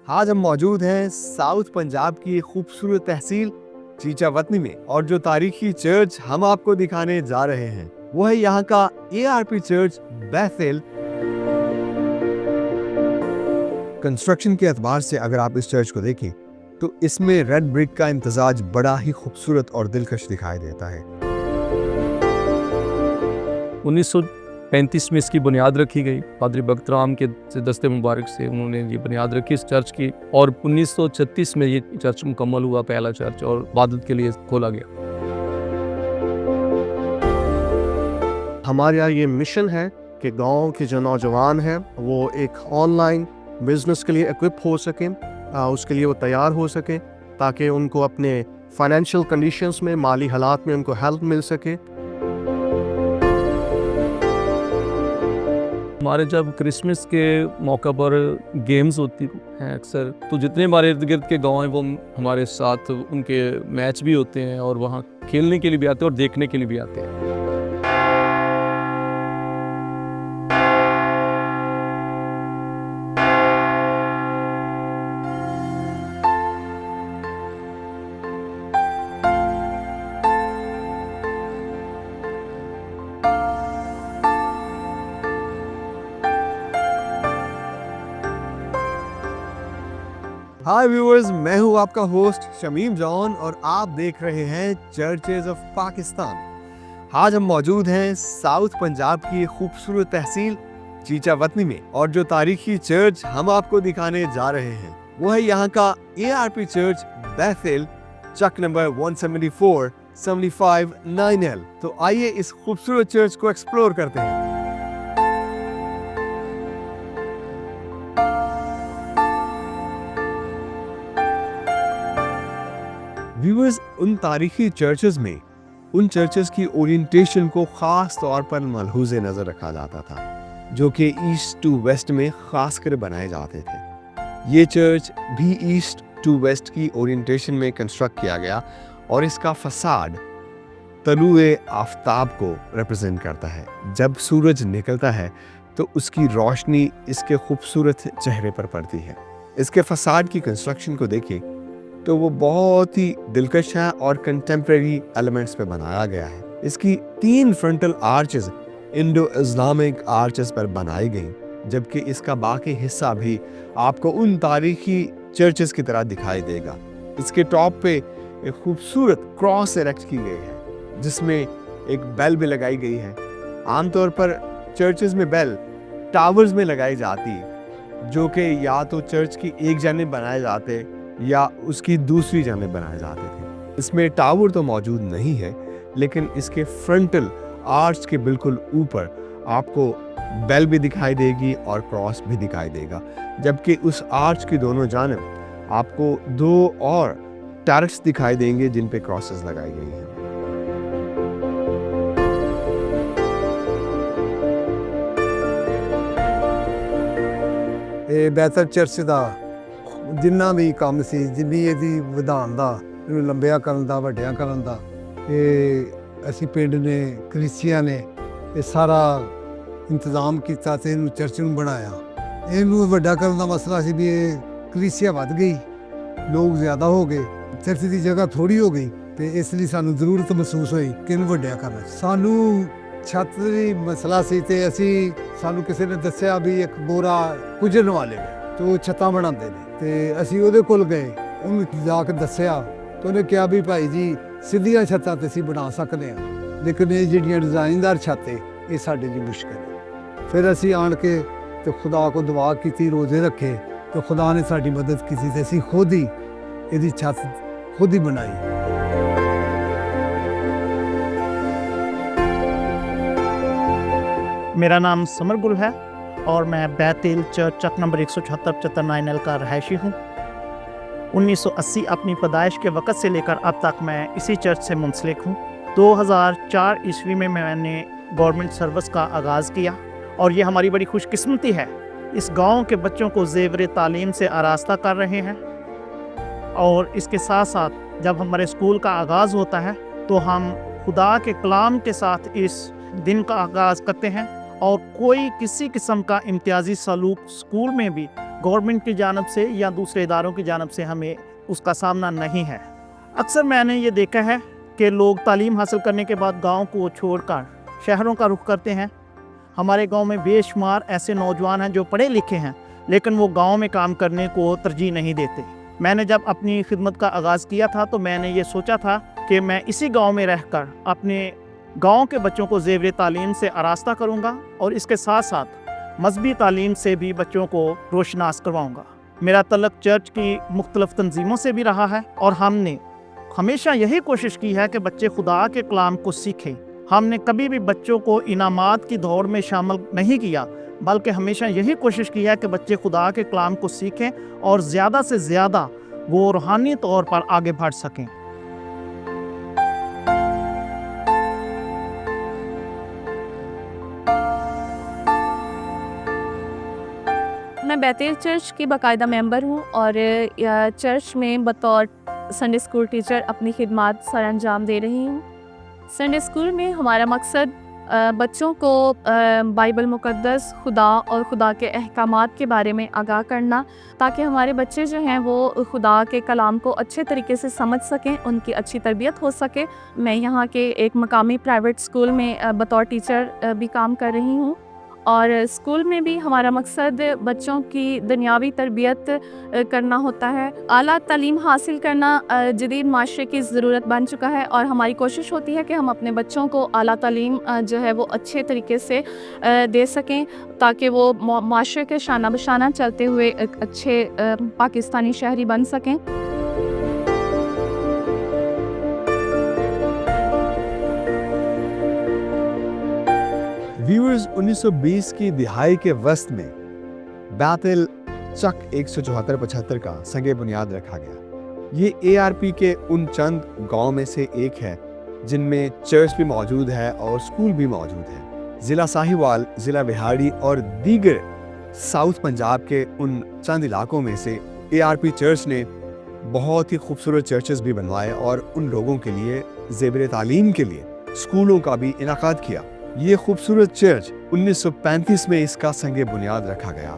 आज हम मौजूद हैं साउथ पंजाब की खूबसूरत तहसील चीचा वतनी में, और जो तारीखी चर्च हम आपको दिखाने जा रहे हैं वो है यहाँ का ARP चर्च बैथेल। कंस्ट्रक्शन के एतबार से अगर आप इस चर्च को देखें तो इसमें रेड ब्रिक का इम्तजाज बड़ा ही खूबसूरत और दिलकश दिखाई देता है। 1935 में इसकी बुनियाद रखी गई। पादरी भगत राम के दस्ते मुबारक से उन्होंने ये बुनियाद रखी इस चर्च की, और 1936 में ये चर्च मुकम्मल हुआ, पहला चर्च, और इबादत के लिए खोला गया। हमारे यहाँ ये मिशन है कि गांव के जो नौजवान हैं वो एक ऑनलाइन बिजनेस के लिए इक्विप हो सकें, उसके लिए वो तैयार हो सकें, ताकि उनको अपने फाइनेंशियल कंडीशंस में, माली हालात में उनको हेल्प मिल सके। हमारे जब क्रिसमस के मौका पर गेम्स होती हैं अक्सर, तो जितने हमारे इर्द गिर्द के गांव हैं वो हमारे साथ उनके मैच भी होते हैं, और वहाँ खेलने के लिए भी आते हैं और देखने के लिए भी आते हैं। हाय व्यूअर्स, मैं हूँ आपका होस्ट शमीम जॉन और आप देख रहे हैं चर्चेज ऑफ पाकिस्तान। आज हम मौजूद हैं साउथ पंजाब की खूबसूरत तहसील चीचा वतनी में, और जो तारीखी चर्च हम आपको दिखाने जा रहे हैं वो है यहाँ का ARP चर्च बैथेल, चक नंबर 174 75 9L। तो आइए इस खूबसूरत चर्च को एक्सप्लोर करते हैं। व्यूअर्स, उन तारीखी चर्चेस में उन चर्चेस की ओरिएंटेशन को खास तौर पर मलहूज़े नज़र रखा जाता था, जो कि ईस्ट टू वेस्ट में खास कर बनाए जाते थे। ये चर्च भी ईस्ट टू वेस्ट की ओरिएंटेशन में कंस्ट्रक्ट किया गया, और इसका फसाड तलुए आफ्ताब को रिप्रेजेंट करता है। जब सूरज निकलता है तो उसकी रोशनी इसके खूबसूरत चेहरे पर पड़ती है। इसके फसाड की कंस्ट्रक्शन को देखें तो वो बहुत ही दिलकश है और कंटेम्प्रेरी एलिमेंट्स पे बनाया गया है। इसकी 3 frontal arches Indo Islamic arches पर बनाई गई, जबकि इसका बाकी हिस्सा भी आपको उन तारीखी चर्चेस की तरह दिखाई देगा। इसके टॉप पे एक खूबसूरत क्रॉस इरेक्ट की गई है, जिसमें एक बेल भी लगाई गई है। आमतौर पर चर्चेस में बेल टावर्स में लगाई जाती, जो कि या तो चर्च की एक जानिब बनाए जाते या उसकी दूसरी जानिब बनाए जाते थे। इसमें टावर तो मौजूद नहीं है, लेकिन इसके फ्रंटल आर्च के बिल्कुल ऊपर आपको बेल भी दिखाई देगी और क्रॉस भी दिखाई देगा, जबकि उस आर्च की दोनों जानिब आपको 2 और टर्रेट्स दिखाई देंगे जिन पे क्रॉसेस लगाई गई हैं। ਇਹ ਬੈਥਲ ਚਰਚ ਦਾ ਜਿੰਨਾ ਵੀ ਕੰਮ ਸੀ, ਜਿੰਨੀ ਇਹਦੀ ਵਿਧਾਨ ਦਾ, ਇਹਨੂੰ ਲੰਬਿਆ ਕਰਨ ਦਾ, ਵੱਡਿਆਂ ਕਰਨ ਦਾ, ਇਹ ਅਸੀਂ ਪਿੰਡ ਨੇ, ਕਲੀਸਿਆ ਨੇ ਇਹ ਸਾਰਾ ਇੰਤਜ਼ਾਮ ਕੀਤਾ ਤੇ ਇਹਨੂੰ ਚਰਚ ਨੂੰ ਬਣਾਇਆ। ਇਹਨੂੰ ਵੱਡਾ ਕਰਨ ਦਾ ਮਸਲਾ ਸੀ ਵੀ ਇਹ ਕਲੀਸਿਆ ਵੱਧ ਗਈ, ਲੋਕ ਜ਼ਿਆਦਾ ਹੋ ਗਏ, ਚਰਚ ਦੀ ਜਗ੍ਹਾ ਥੋੜੀ ਹੋ ਗਈ, ਤੇ ਇਸ ਲਈ ਸਾਨੂੰ ਜ਼ਰੂਰਤ ਮਹਿਸੂਸ ਹੋਈ ਕਿ ਇਹਨੂੰ ਵੱਡਿਆ ਕਰਨਾ। ਸਾਨੂੰ ਛੱਤ ਦੀ ਮਸਲਾ ਸੀ ਤੇ ਸਾਨੂੰ ਕਿਸੇ ਨੇ ਦੱਸਿਆ ਵੀ ਇੱਕ ਗੋਰਾ ਕੁਜਨ ਵਾਲੇ ਨੇ ਤੇ ਉਹ ਛੱਤਾਂ ਬਣਾਉਂਦੇ ਨੇ, ਤੇ ਅਸੀਂ ਉਹਦੇ ਕੋਲ ਗਏ, ਉਹਨੂੰ ਜਾ ਕੇ ਦੱਸਿਆ ਤੇ ਉਹਨੇ ਕਿਹਾ ਵੀ ਭਾਈ ਜੀ ਸਿੱਧੀਆਂ ਛੱਤਾਂ ਤੇ ਅਸੀਂ ਬਣਾ ਸਕਦੇ ਹਾਂ, ਲੇਕਿਨ ਇਹ ਜਿਹੜੀਆਂ ਡਿਜ਼ਾਈਨਦਾਰ ਛੱਤਾਂ ਇਹ ਸਾਡੇ ਲਈ ਮੁਸ਼ਕਲ ਹੈ। ਫਿਰ ਅਸੀਂ ਆਣ ਕੇ ਤੇ ਖੁਦਾ ਕੋ ਦੁਆ ਕੀਤੀ, ਰੋਜ਼ੇ ਰੱਖੇ, ਤੇ ਖੁਦਾ ਨੇ ਸਾਡੀ ਮਦਦ ਕੀਤੀ ਤੇ ਅਸੀਂ ਖੁਦ ਹੀ ਇਹਦੀ ਛੱਤ ਖੁਦ ਹੀ ਬਣਾਈ। मेरा नाम समर गुल है और मैं बैतेल चर्च चक नंबर 174 9L का रहायशी हूँ। 1980 अपनी पैदाइश के वक़्त से लेकर अब तक मैं इसी चर्च से मुंसलिक हूँ। 2004 ईस्वी में मैंने गवर्नमेंट सर्विस का आगाज़ किया, और ये हमारी बड़ी खुशकिस्मती है। इस गांव के बच्चों को ज़ेवर तालीम से आरास्ता कर रहे हैं, और इसके साथ साथ जब हमारे स्कूल का आगाज़ होता है तो हम खुदा के कलाम के साथ इस दिन का आगाज़ करते हैं, और कोई किसी किस्म का इम्तियाजी सलूक स्कूल में भी गवर्नमेंट की जानब से या दूसरे इदारों की जानब से हमें उसका सामना नहीं है। अक्सर मैंने ये देखा है कि लोग तालीम हासिल करने के बाद गांव को छोड़कर शहरों का रुख करते हैं। हमारे गांव में बेशुमार ऐसे नौजवान हैं जो पढ़े लिखे हैं, लेकिन वो गांव में काम करने को तरजीह नहीं देते। मैंने जब अपनी खिदमत का आगाज़ किया था तो मैंने ये सोचा था कि मैं इसी गांव में रहकर अपने गांव के बच्चों को ज़ेवर तालीम से आरास्ता करूंगा और इसके साथ साथ मजहबी तालीम से भी बच्चों को रोशनास करवाऊंगा। मेरा तल्लुक़ चर्च की मुख्तलिफ़ तंजीमों से भी रहा है और हमने हमेशा यही कोशिश की है कि बच्चे खुदा के कलाम को सीखें। हमने कभी भी बच्चों को इनामात की दौड़ में शामिल नहीं किया, बल्कि हमेशा यही कोशिश की है कि बच्चे खुदा के कलाम को सीखें और ज़्यादा से ज़्यादा वो रूहानी तौर पर आगे बढ़ सकें। मैं बैतेल चर्च की बाकायदा मेंबर हूँ और चर्च में बतौर संडे स्कूल टीचर अपनी खिदमत सर अंजाम दे रही हूँ। संडे स्कूल में हमारा मकसद बच्चों को बाइबल मुक़द्दस, खुदा और खुदा के अहकामात के बारे में आगाह करना, ताकि हमारे बच्चे जो हैं वो खुदा के कलाम को अच्छे तरीके से समझ सकें, उनकी अच्छी तरबियत हो सके। मैं यहाँ के एक मकामी प्राइवेट स्कूल में बतौर टीचर भी काम कर रही हूँ और स्कूल में भी हमारा मकसद बच्चों की दुनियावी तरबियत करना होता है। आला तालीम हासिल करना जदीद माशरे की ज़रूरत बन चुका है और हमारी कोशिश होती है कि हम अपने बच्चों को आला तालीम जो है वो अच्छे तरीके से दे सकें, ताकि वो माशरे के शाना बशाना चलते हुए एक अच्छे पाकिस्तानी शहरी बन सकें। व्यूअर्स, 1920 की दिहाई के वस्त में बैतल चक 174-75 का संगे बुनियाद रखा गया। ये ARP के उन चंद गांव में से एक है जिनमें चर्च भी मौजूद है और स्कूल भी मौजूद है। ज़िला साहिवाल, ज़िला बिहाड़ी और दीगर साउथ पंजाब के उन चंद इलाकों में से ARP चर्च ने बहुत ही खूबसूरत चर्चेस भी बनवाए और उन लोगों के लिए ज़ेवर तालीम के लिए स्कूलों का भी इनाकाद किया। ये खूबसूरत चर्च 1935 में इसका संगे बुनियाद रखा गया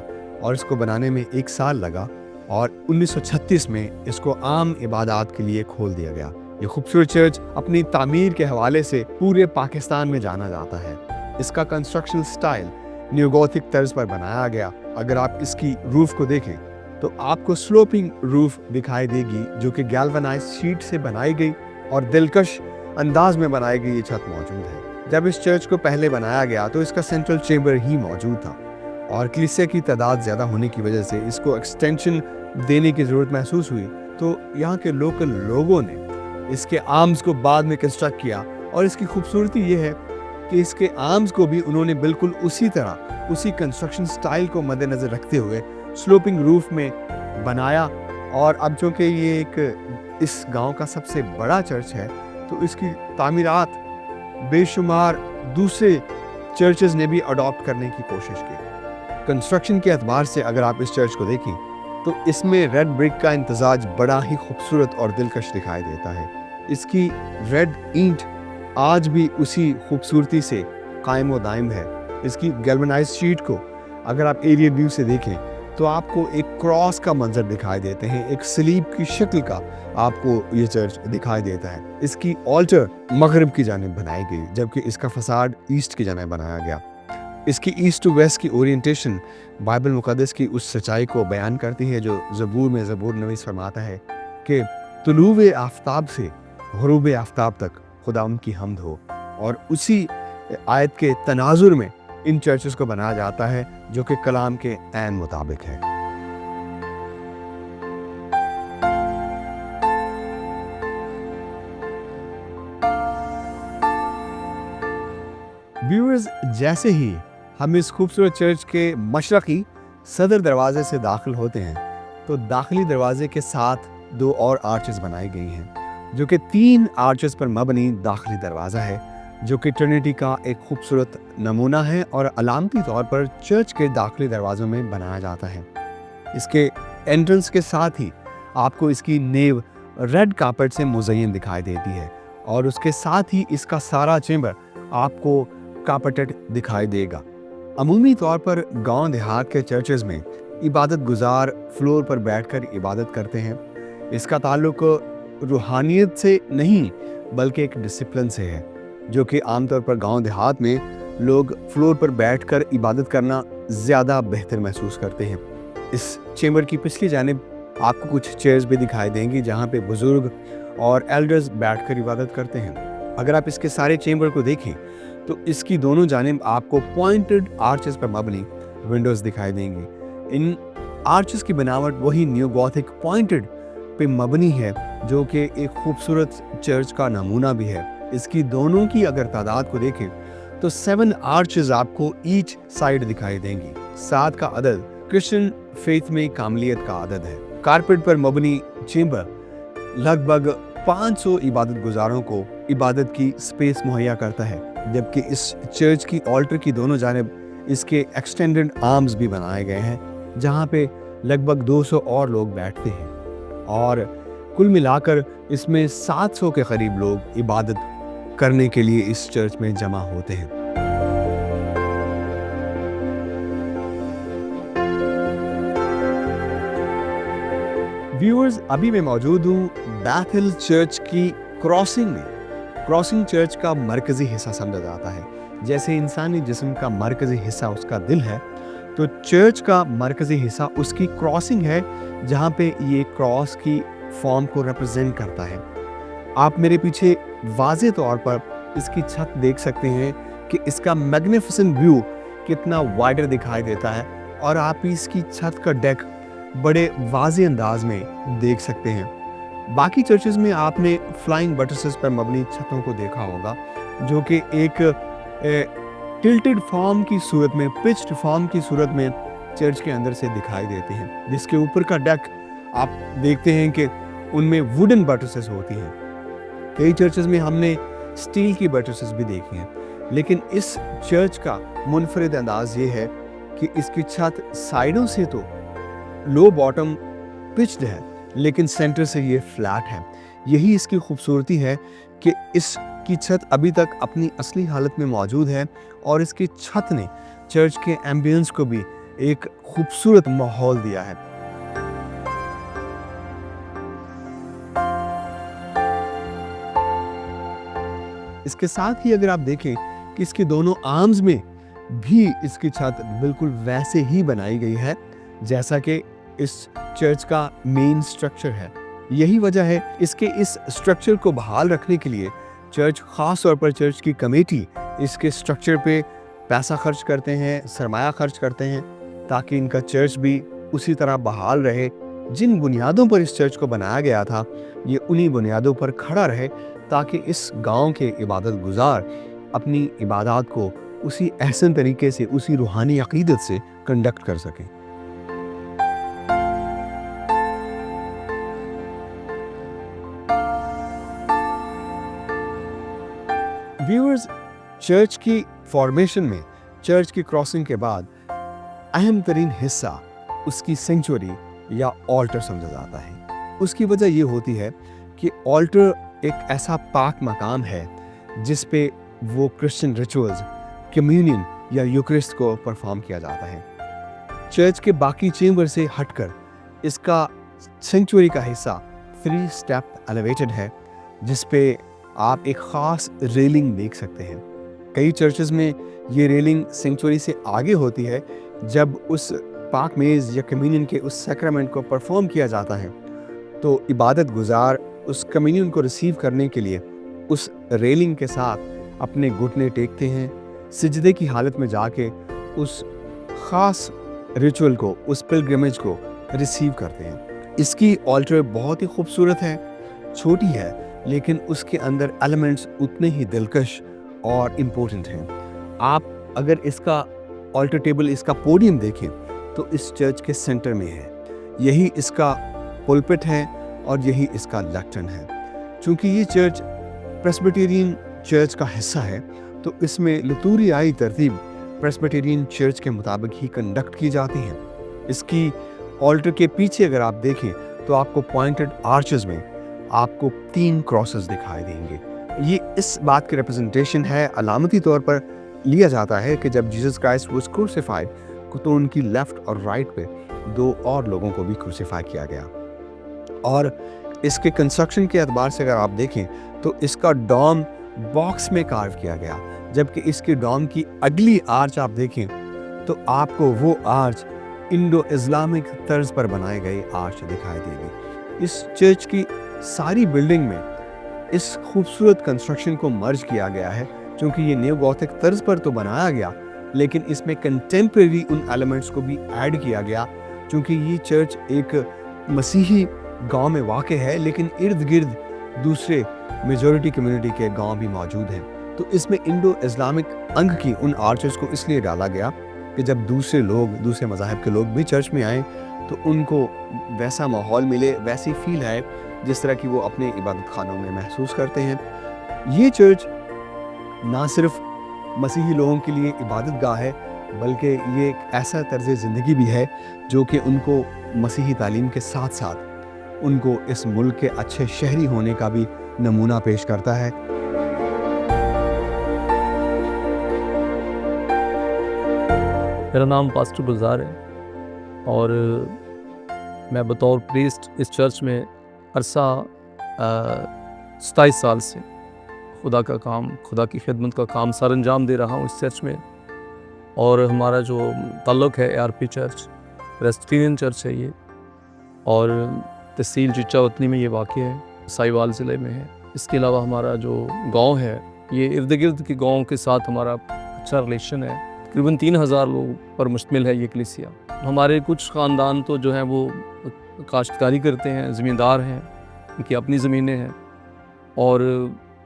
और इसको बनाने में 1 साल लगा और 1936 में इसको आम इबादत के लिए खोल दिया गया। ये खूबसूरत चर्च अपनी तामीर के हवाले से पूरे पाकिस्तान में जाना जाता है। इसका कंस्ट्रक्शन स्टाइल न्योगोथिक तर्ज पर बनाया गया। अगर आप इसकी रूफ को देखें तो आपको स्लोपिंग रूफ दिखाई देगी जो कि गैल्वनाइज शीट से बनाई गई और दिलकश अंदाज में बनाई गई ये छत मौजूद है। जब इस चर्च को पहले बनाया गया तो इसका सेंट्रल चेंबर ही मौजूद था और कलीसिया की तादाद ज़्यादा होने की वजह से इसको एक्सटेंशन देने की ज़रूरत महसूस हुई, तो यहाँ के लोकल लोगों ने इसके आर्म्स को बाद में कंस्ट्रक्ट किया और इसकी खूबसूरती ये है कि इसके आर्म्स को भी उन्होंने बिल्कुल उसी तरह, उसी कंस्ट्रक्शन स्टाइल को मद्देनज़र रखते हुए स्लोपिंग रूफ में बनाया। और अब चूँकि ये एक इस गाँव का सबसे बड़ा चर्च है तो इसकी तामीरात बेशुमार दूसरे चर्चेस ने भी अडॉप्ट करने की कोशिश की। कंस्ट्रक्शन के एतबार से अगर आप इस चर्च को देखें तो इसमें रेड ब्रिक का इंतजाज बड़ा ही खूबसूरत और दिलकश दिखाई देता है। इसकी रेड ईंट आज भी उसी खूबसूरती से कायम व दायम है। इसकी गैल्वनाइज शीट को अगर आप एरियल व्यू से देखें तो आपको एक क्रॉस का मंजर दिखाई देते हैं, एक सलीब की शक्ल का आपको ये चर्च दिखाई देता है। इसकी ऑल्टर मगरिब की जानिब बनाई गई जबकि इसका फसाड ईस्ट की जानिब बनाया गया। इसकी ईस्ट टू वेस्ट की ओरिएंटेशन बाइबल मुक़द्दस की उस सच्चाई को बयान करती है जो ज़बूर में ज़बूर नवीस फरमाता है कि तुलूवे आफ्ताब से ग़ुरूब आफ्ताब तक खुदा उनकी हम्द हो, और उसी आयत के तनाजुर में इन चर्चेस को बनाया जाता है जो कि कलाम के ऐन मुताबिक है। व्यूअर्स, जैसे ही हम इस खूबसूरत चर्च के मशरक़ी सदर दरवाजे से दाखिल होते हैं तो दाखिली दरवाजे के साथ 2 और आर्चेस बनाई गई हैं जो कि 3 आर्चेस पर मबनी दाखिली दरवाज़ा है जो कि ट्रिनिटी का एक खूबसूरत नमूना है और अलामती तौर पर चर्च के दाखिली दरवाज़ों में बनाया जाता है। इसके एंट्रेंस के साथ ही आपको इसकी नेव रेड कार्पेट से मुज़य्यन दिखाई देती है और उसके साथ ही इसका सारा चेंबर आपको कार्पेटेड दिखाई देगा। अमूमी तौर पर गांव देहात के चर्चेज़ में इबादत गुजार फ्लोर पर बैठकर इबादत करते हैं। इसका ताल्लुक रूहानियत से नहीं बल्कि एक डिसिप्लिन से है, जो कि आमतौर पर गांव देहात में लोग फ्लोर पर बैठकर इबादत करना ज़्यादा बेहतर महसूस करते हैं। इस चेम्बर की पिछली जानिब आपको कुछ चेयर्स भी दिखाई देंगी जहाँ पे बुज़ुर्ग और एल्डर्स बैठकर इबादत करते हैं। अगर आप इसके सारे चेम्बर को देखें तो इसकी दोनों जानिब आपको पॉइंटेड आर्चेस पर मबनी विंडोज़ दिखाई देंगी। इन आर्चेस की बनावट वही न्यू गॉथिक पॉइंटेड पे मबनी है, जो कि एक खूबसूरत चर्च का नमूना भी है। इसकी दोनों की अगर तादाद को देखें तो 7 आर्चेस आपको ईच साइड दिखाई देंगी। 7 का अदद क्रिश्चियन फेथ में कामलियत का अदद है। कारपेट पर मबनी चेम्बर लगभग 500 इबादत गुजारों को इबादत की स्पेस मुहैया करता है, जबकि इस चर्च की ऑल्टर की दोनों जानिब इसके एक्सटेंडेड आर्म्स भी बनाए गए हैं, जहाँ पे लगभग 200 और लोग बैठते हैं और कुल मिलाकर इसमें 700 के करीब लोग इबादत करने के लिए इस चर्च में जमा होते हैं। व्यूअर्स, अभी मैं मौजूद हूँ बैथल चर्च की क्रॉसिंग में। क्रॉसिंग चर्च का मरकजी हिस्सा समझा जाता है। जैसे इंसानी जिस्म का मरकजी हिस्सा उसका दिल है, तो चर्च का मरकजी हिस्सा उसकी क्रॉसिंग है, जहाँ पे ये क्रॉस की फॉर्म को रिप्रेजेंट करता है। आप मेरे पीछे वाज़े तौर पर इसकी छत देख सकते हैं कि इसका मैग्निफिसेंट व्यू कितना वाइडर दिखाई देता है, और आप इसकी छत का डेक बड़े वाज़े अंदाज में देख सकते हैं। बाकी चर्चेस में आपने फ्लाइंग बटरसेस पर मबनी छतों को देखा होगा, जो कि एक टिल्टेड फॉर्म की सूरत में, पिच्ड फॉर्म की सूरत में चर्च के अंदर से दिखाई देते हैं, जिसके ऊपर का डेक आप देखते हैं कि उनमें वुडन बटरसेस होती हैं। कई चर्चेस में हमने स्टील की बटरसेस भी देखी हैं, लेकिन इस चर्च का मुनफरिद अंदाज ये है कि इसकी छत साइडों से तो लो बॉटम पिच्ड है, लेकिन सेंटर से ये फ्लैट है। यही इसकी खूबसूरती है कि इसकी छत अभी तक अपनी असली हालत में मौजूद है, और इसकी छत ने चर्च के एम्बियंस को भी एक खूबसूरत माहौल दिया है। इसके साथ ही अगर आप देखें कि इसके दोनों आर्म्स में भी इसकी छत बिल्कुल वैसे ही बनाई गई है जैसा कि इस चर्च का मेन स्ट्रक्चर है। यही वजह है इसके इस स्ट्रक्चर को बहाल रखने के लिए चर्च, ख़ास तौर पर चर्च की कमेटी, इसके स्ट्रक्चर पे पैसा खर्च करते हैं, सरमाया खर्च करते हैं, ताकि इनका चर्च भी उसी तरह बहाल रहे। जिन बुनियादों पर इस चर्च को बनाया गया था, ये उन्हीं बुनियादों पर खड़ा रहे, ताकि इस गांव के इबादत गुजार अपनी इबादत को उसी एहसन तरीके से, उसी रूहानी अकीदत से कंडक्ट कर सकें। व्यूअर्स, चर्च की फॉर्मेशन में चर्च की क्रॉसिंग के बाद अहम तरीन हिस्सा उसकी सेंचुरी या ऑल्टर समझा जाता है। उसकी वजह ये होती है कि ऑल्टर एक ऐसा पाक मकाम है जिस पे वो क्रिश्चियन रिचुअल्स, कम्युनियन या यूक्रिस्ट को परफॉर्म किया जाता है। चर्च के बाकी चेंबर से हटकर इसका सेंचुरी का हिस्सा 3 स्टेप एलिवेटेड है, जिस पे आप एक ख़ास रेलिंग देख सकते हैं। कई चर्चेस में ये रेलिंग सेंचुरी से आगे होती है। जब उस पाक मेज़ या कम्युनियन के उस सैक्रामेंट को परफॉर्म किया जाता है, तो इबादत गुजार उस कम्युनियन को रिसीव करने के लिए उस रेलिंग के साथ अपने घुटने टेकते हैं, सिजदे की हालत में जाके उस ख़ास रिचुअल को, उस पिलग्रिमेज को रिसीव करते हैं। इसकी ऑल्टर बहुत ही खूबसूरत है, छोटी है, लेकिन उसके अंदर एलिमेंट्स उतने ही दिलकश और इम्पोर्टेंट हैं। आप अगर इसका ऑल्टर टेबल, इसका पोडियम देखें तो इस चर्च के सेंटर में है। यही इसका पुलपिट है और यही इसका लेक्टर्न है। चूँकि ये चर्च प्रेस्बिटेरियन चर्च का हिस्सा है, तो इसमें लितूरियाई तरतीब प्रेस्बिटेरियन चर्च के मुताबिक ही कंडक्ट की जाती है। इसकी ऑल्टर के पीछे अगर आप देखें तो आपको पॉइंटेड आर्चेस में आपको 3 क्रॉसेस दिखाई देंगे। ये इस बात की रिप्रेजेंटेशन है, अलामती तौर पर लिया जाता है कि जब जीसस क्राइस्ट वाज क्रूसिफाइड, तो उनकी लेफ्ट और राइट पे 2 और लोगों को भी क्रूसीफाई किया गया। और इसके कंस्ट्रक्शन के एतबार से अगर आप देखें तो इसका डॉम बॉक्स में कार्व किया गया, जबकि इसके डॉम की अगली आर्च आप देखें तो आपको वो आर्च इंडो इस्लामिक तर्ज पर बनाए गए आर्च दिखाई देगी। इस चर्च की सारी बिल्डिंग में इस खूबसूरत कंस्ट्रक्शन को मर्ज किया गया है, क्योंकि ये न्यू गॉथिक तर्ज पर तो बनाया गया लेकिन इसमें कंटेम्प्रेरी उन एलिमेंट्स को भी ऐड किया गया, क्योंकि ये चर्च एक मसीही गांव में वाक़ है लेकिन इर्द गिर्द दूसरे मेजॉरिटी कम्युनिटी के गांव भी मौजूद हैं। तो इसमें इंडो इस्लामिक अंग की उन आर्चेस को इसलिए डाला गया कि जब दूसरे लोग, दूसरे मज़ाहब के लोग भी चर्च में आए तो उनको वैसा माहौल मिले, वैसी फील आए जिस तरह की वो अपने इबादत खानों में महसूस करते हैं। ये चर्च ना सिर्फ मसीही लोगों के लिए इबादत गाह है, बल्कि ये एक ऐसा तर्ज ज़िंदगी भी है जो कि उनको मसीही तालीम के साथ साथ उनको इस मुल्क के अच्छे शहरी होने का भी नमूना पेश करता है। मेरा नाम पास्टर गुलजार है और मैं बतौर प्रीस्ट इस चर्च में अरसा 27 साल से खुदा का काम, खुदा की खिदमत का काम सर अंजाम दे रहा हूँ इस चर्च में। और हमारा जो ताल्लुक़ है ARP चर्च, प्रेस्बिटेरियन चर्च है ये, और तहसील चिच्चावतनी में ये वाक़ है, साहिवाल ज़िले में है। इसके अलावा हमारा जो गांव है ये इर्द गिर्द के गाँव के साथ हमारा अच्छा रिलेशन है। तकरीबन 3000 लोग पर मुश्तमिल है ये कलीसिया। हमारे कुछ ख़ानदान तो जो हैं वो काश्तकारी करते हैं, ज़मींदार हैं, उनकी अपनी ज़मीनें हैं, और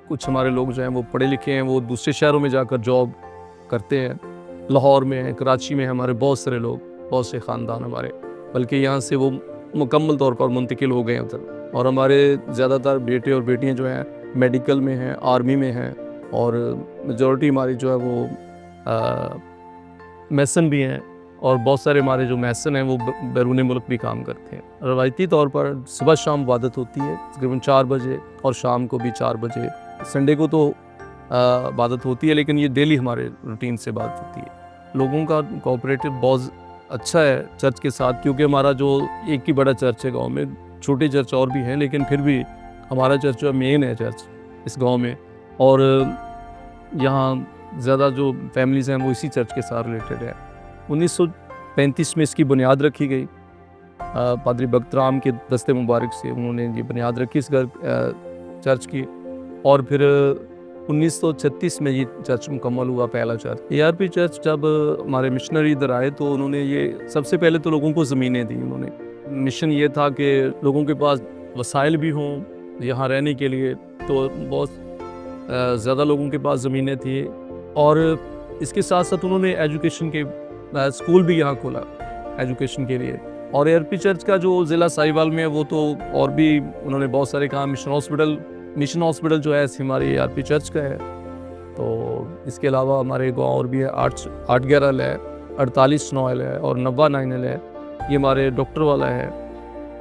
कुछ हमारे लोग जो हैं वो पढ़े लिखे हैं, वो दूसरे शहरों में जाकर जॉब करते हैं। लाहौर में हैं, कराची में हमारे बहुत सारे लोग, बहुत से ख़ानदान हमारे, बल्कि यहाँ से वो मुकम्मल तौर पर मुंतकिल हो गए हैं उधर। और हमारे ज़्यादातर बेटे और बेटियाँ जो हैं मेडिकल में हैं, आर्मी में हैं, और मेजॉरिटी हमारी जो है वो मैसन भी हैं, और बहुत सारे हमारे जो मैसन हैं वो बैरून मुल्क भी काम करते हैं। रवायती तौर पर सुबह शाम इबादत होती है तकरीबन 4 बजे, और शाम को भी 4 बजे। संडे को तो इबादत होती है, लेकिन ये डेली हमारे रूटीन से इबादत होती है। लोगों का कोऑपरेटिव बहुत अच्छा है चर्च के साथ, क्योंकि हमारा जो एक ही बड़ा चर्च है गांव में, छोटे चर्च और भी हैं लेकिन फिर भी हमारा चर्च जो मेन है चर्च इस गांव में, और यहाँ ज़्यादा जो फैमिलीज़ हैं वो इसी चर्च के साथ रिलेटेड है। 1935 में इसकी बुनियाद रखी गई पादरी बख्तराम के दस्ते मुबारक से, उन्होंने ये बुनियाद रखी इस चर्च की, और फिर 1936 में ये चर्च मुकम्मल हुआ, पहला चर्च। ARP चर्च जब हमारे मिशनरी इधर आए तो उन्होंने ये सबसे पहले तो लोगों को ज़मीनें दी। उन्होंने मिशन ये था कि लोगों के पास वसाइल भी हों यहाँ रहने के लिए, तो बहुत ज़्यादा लोगों के पास ज़मीनें थी, और इसके साथ साथ उन्होंने एजुकेशन के स्कूल भी यहाँ खोला एजुकेशन के लिए। और ARP चर्च का जो ज़िला साहिवाल में है वो तो और भी उन्होंने बहुत सारे काम, मिशन हॉस्पिटल जो है हमारी ARP चर्च का है। तो इसके अलावा हमारे गाँव और भी है, 811 है, 48 नॉयल है, और 90 9 है, ये हमारे डॉक्टर वाला है।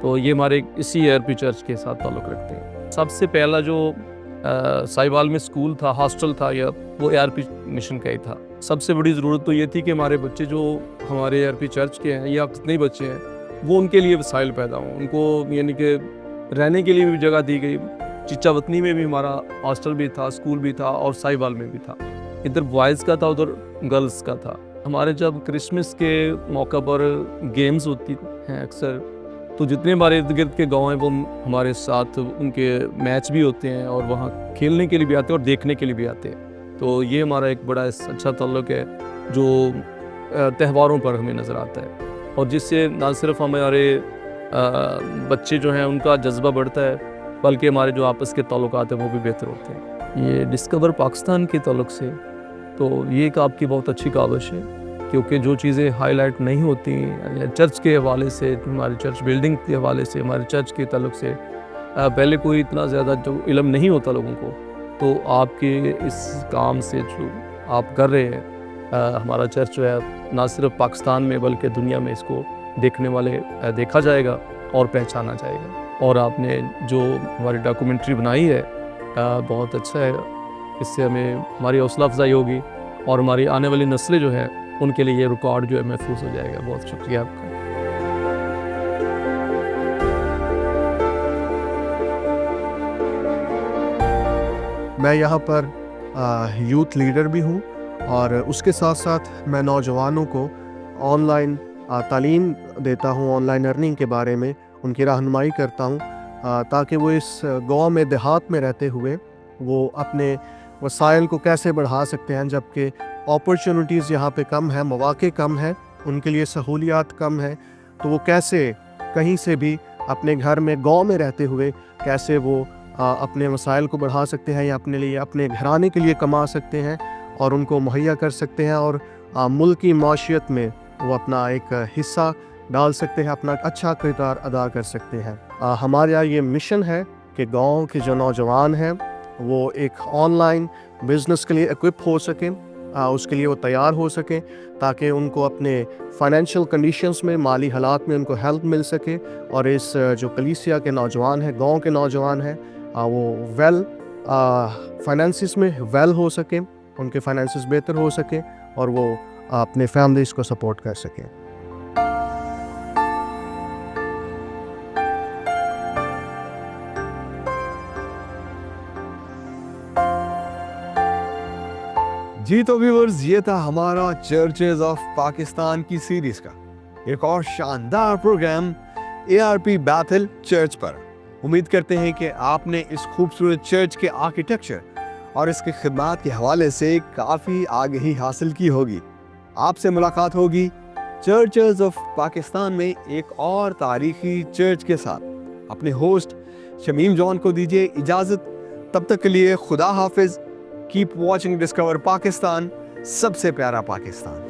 तो ये हमारे इसी ARP चर्च के साथ ताल्लुक़ रखते हैं। सबसे पहला जो साहिवाल में स्कूल था, हॉस्टल था, या वो ARP मिशन का ही था। सबसे बड़ी ज़रूरत तो ये थी कि हमारे बच्चे जो हमारे ARP चर्च के हैं या कितने ही बच्चे हैं वो उनके लिए वसाइल पैदा हों, उनको यानी कि रहने के लिए भी जगह दी गई। चिच्चावतनी में भी हमारा हॉस्टल भी था, स्कूल भी था, और साहिवाल में भी था। इधर बॉयज़ का था, उधर गर्ल्स का था। हमारे जब क्रिसमस के मौका पर गेम्स होती हैं अक्सर, तो जितने हमारे इर्द गिर्द के गाँव हैं वो हमारे साथ उनके मैच भी होते हैं, और वहाँ खेलने के लिए भी आते हैं और देखने के लिए भी आते हैं। तो ये हमारा एक बड़ा अच्छा ताल्लुक़ है जो त्योहारों पर हमें नज़र आता है, और जिससे ना सिर्फ हमारे बच्चे जो हैं उनका जज्बा बढ़ता है, बल्कि हमारे जो आपस के ताल्लुकात हैं वो भी बेहतर होते हैं। ये डिस्कवर पाकिस्तान के ताल्लुक़ से तो ये एक आपकी बहुत अच्छी काविश है, क्योंकि जो चीज़ें हाईलाइट नहीं होती चर्च के हवाले से, हमारे चर्च बिल्डिंग के हवाले से, हमारे चर्च के ताल्लुक़ से पहले कोई इतना ज़्यादा जो इल्म नहीं होता लोगों को, तो आपके इस काम से जो आप कर रहे हैं, हमारा चर्च जो है ना सिर्फ पाकिस्तान में बल्कि दुनिया में इसको देखने वाले देखा जाएगा और पहचाना जाएगा। और आपने जो हमारी डॉक्यूमेंट्री बनाई है बहुत अच्छा है, इससे हमें हमारी हौसला अफजाई होगी, और हमारी आने वाली नस्लें जो है उनके लिए ये रिकॉर्ड जो है महफूज हो जाएगा। बहुत शुक्रिया आपका। मैं यहाँ पर यूथ लीडर भी हूँ और उसके साथ साथ मैं नौजवानों को ऑनलाइन तालीम देता हूँ, ऑनलाइन अर्निंग के बारे में उनकी रहनुमाई करता हूँ ताकि वो इस गांव में देहात में रहते हुए वो अपने वसाइल को कैसे बढ़ा सकते हैं, जबकि अपॉर्चुनिटीज़ यहाँ पे कम है, मौक़े कम है, उनके लिए सहूलियात कम है, तो वो कैसे कहीं से भी अपने घर में गांव में रहते हुए कैसे वो अपने वसाइल को बढ़ा सकते हैं या अपने लिए अपने घराने के लिए कमा सकते हैं और उनको मुहैया कर सकते हैं और मुल्क की माशियत में वो अपना एक हिस्सा डाल सकते हैं, अपना अच्छा किरदार अदा कर सकते हैं। हमारे यहाँ ये मिशन है कि गांव के जो नौजवान हैं वो एक ऑनलाइन बिज़नेस के लिए इक्विप हो सकें, उसके लिए वो तैयार हो सकें ताकि उनको अपने फाइनेंशियल कंडीशंस में, माली हालात में उनको हेल्प मिल सके और इस जो कलीसिया के नौजवान हैं, गांव के नौजवान हैं, वो वेल फाइनेंसिस में वेल हो सकें, उनके फाइनेंसिस बेहतर हो सकें और वो अपने फैमिलीज़ को सपोर्ट कर सकें। जी तो व्यूअर्स, ये था हमारा चर्चेज ऑफ पाकिस्तान की सीरीज का एक और शानदार प्रोग्राम ARP बैथल चर्च पर। उम्मीद करते हैं कि आपने इस खूबसूरत चर्च के आर्किटेक्चर और इसके खिदमत के हवाले से काफ़ी आगाही हासिल की होगी। आपसे मुलाकात होगी चर्चेज ऑफ पाकिस्तान में एक और तारीखी चर्च के साथ। अपने होस्ट शमीम जॉन को दीजिए इजाज़त, तब तक के लिए खुदा हाफिज़। कीप वॉचिंग डिस्कवर पाकिस्तान, सबसे प्यारा पाकिस्तान।